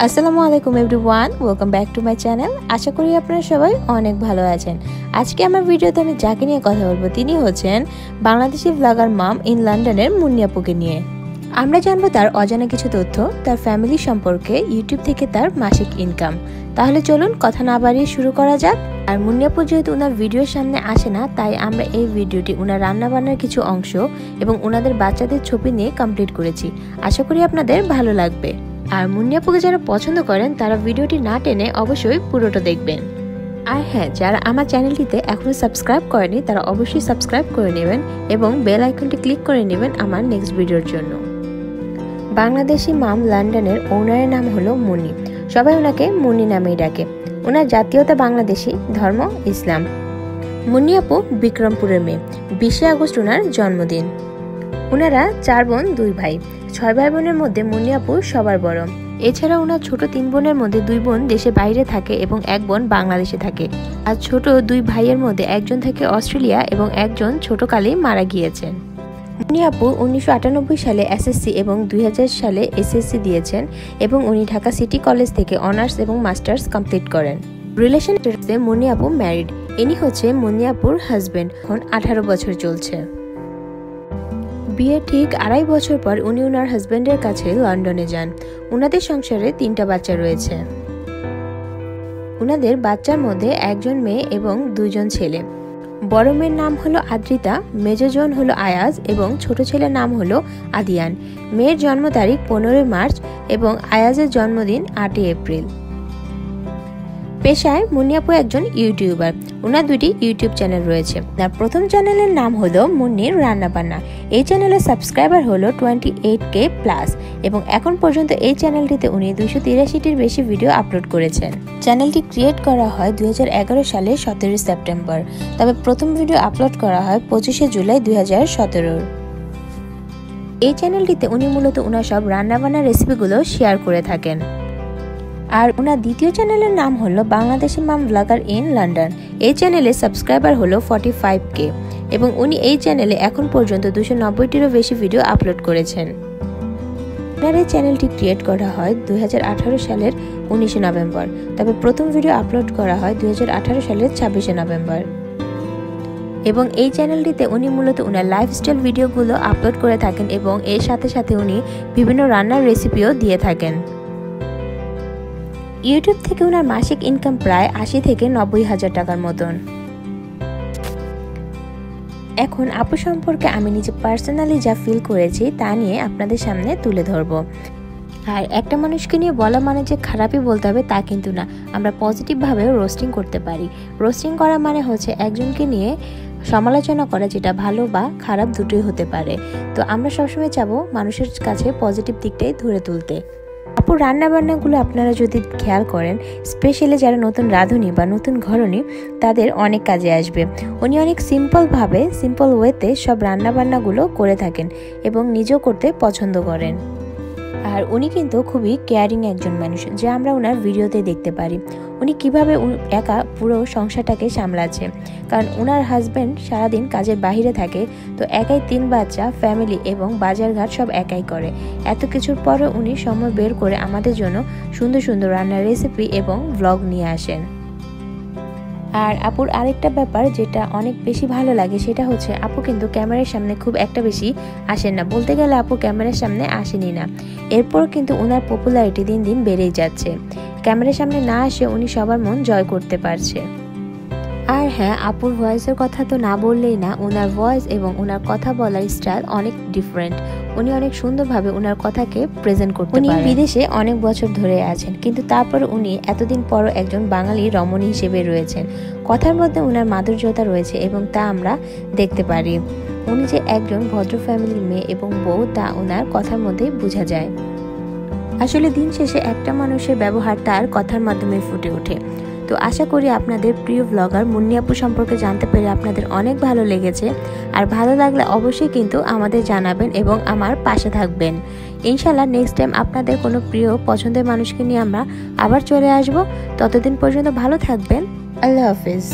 আসসালামু আলাইকুম everyone, welcome back to my channel. আশা করি আপনারা সবাই অনেক ভালো আছেন। আজকে আমার ভিডিওতে আমি যাকে নিয়ে কথা বলবো তিনি হচ্ছেন বাংলাদেশি ব্লগার মাম ইন লন্ডনের মুন্নি আপুকে নিয়ে। আমরা জানবো তার অজানা কিছু তথ্য, তার ফ্যামিলি সম্পর্কে, ইউটিউব থেকে তার মাসিক ইনকাম। তাহলে চলুন কথা না বাড়িয়ে শুরু করা যাক। আর মুন্নি আপু যেহেতু ওনার ভিডিওর সামনে আসে না, তাই আমরা এই ভিডিওটি ওনার রান্নাবান্নার কিছু অংশ এবং ওনাদের বাচ্চাদের ছবি নিয়ে কমপ্লিট করেছি। আশা করি আপনাদের ভালো লাগবে। আর মুন্নি আপুকে যারা পছন্দ করেন তারা ভিডিওটি না টেনে অবশ্যই পুরোটা দেখবেন। আর হ্যাঁ, যারা আমার চ্যানেলটিতে এখনো সাবস্ক্রাইব করেনি তারা অবশ্যই সাবস্ক্রাইব করে নেবেন এবং বেল আইকনটি ক্লিক করে নেবেন আমার নেক্সট ভিডিওর জন্য। বাংলাদেশি মাম লন্ডনের ওনারের নাম হলো মুন্নি। সবাই ওনাকে মুন্নি নামেই ডাকে। ওনার জাতীয়তা বাংলাদেশি, ধর্ম ইসলাম। মুন্নি আপু বিক্রমপুরের মেয়ে। 20 আগস্ট ওনার জন্মদিন। ওনারা 4 বোন 2 ভাই। 6 ভাই বোনের মধ্যে মুন্নি আপু সবার বড়। এছাড়া ওনার ছোট 3 বোনের মধ্যে 2 বোন দেশে বাইরে থাকে এবং 1 বোন বাংলাদেশে থাকে। আর ছোট 2 ভাইয়ের মধ্যে একজন থাকে অস্ট্রেলিয়া এবং একজন ছোটকালেই মারা গিয়েছেন। মুন্নি আপু 1998 সালে এসএসসি এবং 2000 সালে এসএসসি দিয়েছেন এবং উনি ঢাকা সিটি কলেজ থেকে অনার্স এবং মাস্টার্স কমপ্লিট করেন। রিলেশনশিপে মুন্নি আপু ম্যারিড। ইনি হচ্ছে মুন্নি আপুর হাজবেন্ড। এখন 18 বছর চলছে। বিয়ের ঠিক 2.5 বছর পর উনি ওনার হাজবেন্ডের কাছে লন্ডনে যান। ওনাদের সংসারে 3টা বাচ্চা রয়েছে। ওনাদের বাচ্চার মধ্যে 1 জন মেয়ে এবং 2 জন ছেলে। বড় মেয়ের নাম হলো আদ্রিতা, মেজো জন হলো আয়াজ এবং ছোট ছেলের নাম হলো আদিয়ান। মেয়ের জন্ম তারিখ 15 মার্চ এবং আয়াজের জন্মদিন 8 এপ্রিল। পেশায় মুন্নি আপু একজন ইউটিউবার। ওনার 2টি ইউটিউব চ্যানেল রয়েছে। তার প্রথম চ্যানেলের নাম হলো মুন্নির রান্নাবান্না। এই চ্যানেলের সাবস্ক্রাইবার হলো 28K প্লাস এবং এখন পর্যন্ত এই চ্যানেলটিতে উনি 283টির বেশি ভিডিও আপলোড করেছেন। চ্যানেলটি ক্রিয়েট করা হয় 2011 সালের 17 সেপ্টেম্বর, তবে প্রথম ভিডিও আপলোড করা হয় 25 জুলাই 2017। এই চ্যানেলটিতে উনি মূলত ওনার সব রান্নাবান্নার রেসিপিগুলো শেয়ার করে থাকেন। আর ওনার দ্বিতীয় চ্যানেলের নাম হলো বাংলাদেশি মাম ব্লগার ইন লন্ডন। এই চ্যানেলে সাবস্ক্রাইবার হলো 45K এবং উনি এই চ্যানেলে এখন পর্যন্ত 290টিরও বেশি ভিডিও আপলোড করেছেন। ওনার এই চ্যানেলটি ক্রিয়েট করা হয় 2018 সালের 19 নভেম্বর, তবে প্রথম ভিডিও আপলোড করা হয় 2018 সালের 26 নভেম্বর। এবং এই চ্যানেলটিতে উনি মূলত ওনার লাইফস্টাইল ভিডিওগুলো আপলোড করে থাকেন এবং এর সাথে সাথে উনি বিভিন্ন রান্নার রেসিপিও দিয়ে থাকেন। ইউটিউব থেকে ওনার মাসিক ইনকাম প্রায় 80 থেকে 90 হাজার টাকার মতন। এখন আপু সম্পর্কে আমি নিজে পার্সোনালি যা ফিল করেছি তা নিয়ে আপনাদের সামনে তুলে ধরব। আর একটা মানুষকে নিয়ে বলা মানে যে খারাপই বলতে হবে তা কিন্তু না, আমরা পজিটিভভাবেও রোস্টিং করতে পারি। রোস্টিং করা মানে হচ্ছে একজনকে নিয়ে সমালোচনা করা, যেটা ভালো বা খারাপ দুটোই হতে পারে। তো আমরা সবসময় চাবো মানুষের কাছে পজিটিভ দিকটাই ধরে তুলতে। আপুর রান্নাবান্নাগুলো আপনারা যদি খেয়াল করেন, স্পেশালি যারা নতুন রাঁধুনি বা নতুন ঘরনি তাদের অনেক কাজে আসবে। উনি অনেক সিম্পল ওয়েতে সব রান্নাবান্নাগুলো করে থাকেন এবং নিজেও করতে পছন্দ করেন। আর উনি কিন্তু খুবই কেয়ারিং একজন মানুষ, যা আমরা ওনার ভিডিওতে দেখতে পারি। উনি কিভাবে একা পুরো সংসারটাকে সামলাচ্ছে, কারণ ওনার হাজব্যান্ড সারাদিন কাজের বাইরে থাকে, তো একাই 3 বাচ্চা, ফ্যামিলি এবং বাজারঘাট সব একাই করে। এত কিছুর পরও উনি সময় বের করে আমাদের জন্য সুন্দর সুন্দর রান্নার রেসিপি এবং ভ্লগ নিয়ে আসেন। আর আপুর আরেকটা ব্যাপার যেটা অনেক বেশি ভালো লাগে সেটা হচ্ছে আপু কিন্তু ক্যামেরার সামনে খুব একটা বেশি আসেন না। বলতে গেলে আপু ক্যামেরার সামনে আসেনি না, এরপর কিন্তু ওনার পপুলারিটি দিন দিন বেড়েই যাচ্ছে। ক্যামেরার সামনে না আসে উনি সবার মন জয় করতে পারছে। আর হ্যাঁ, আপুর ভয়েসের কথা তো না বললেই না। ওনার ভয়েস এবং ওনার কথা বলার স্টাইল অনেক ডিফারেন্ট। উনি অনেক সুন্দরভাবে ওনার কথাকে প্রেজেন্ট করতে পারেন। উনি বিদেশে অনেক বছর ধরে আছেন, কিন্তু তারপর উনি এতদিন পরও একজন বাঙালি রমণী হিসেবে রয়েছেন। কথার মধ্যে ওনার মাধুর্যতা রয়েছে এবং তা আমরা দেখতে পারি। উনি যে একজন ভদ্র ফ্যামিলির মেয়ে এবং বউ তা ওনার কথার মধ্যেই বোঝা যায়। আসলে দিন শেষে একটা মানুষের ব্যবহার তার কথার মাধ্যমে ফুটে ওঠে। তো আশা করি আপনাদের প্রিয় ব্লগার মুন্নি আপু সম্পর্কে জানতে পেরে আপনাদের অনেক ভালো লেগেছে। আর ভালো লাগলে অবশ্যই কিন্তু আমাদের জানাবেন এবং আমার পাশে থাকবেন। ইনশাল্লাহ নেক্সট টাইম আপনাদের কোনো প্রিয় পছন্দের মানুষকে নিয়ে আমরা আবার চলে আসব। ততদিন পর্যন্ত ভালো থাকবেন। আল্লাহ হাফিজ।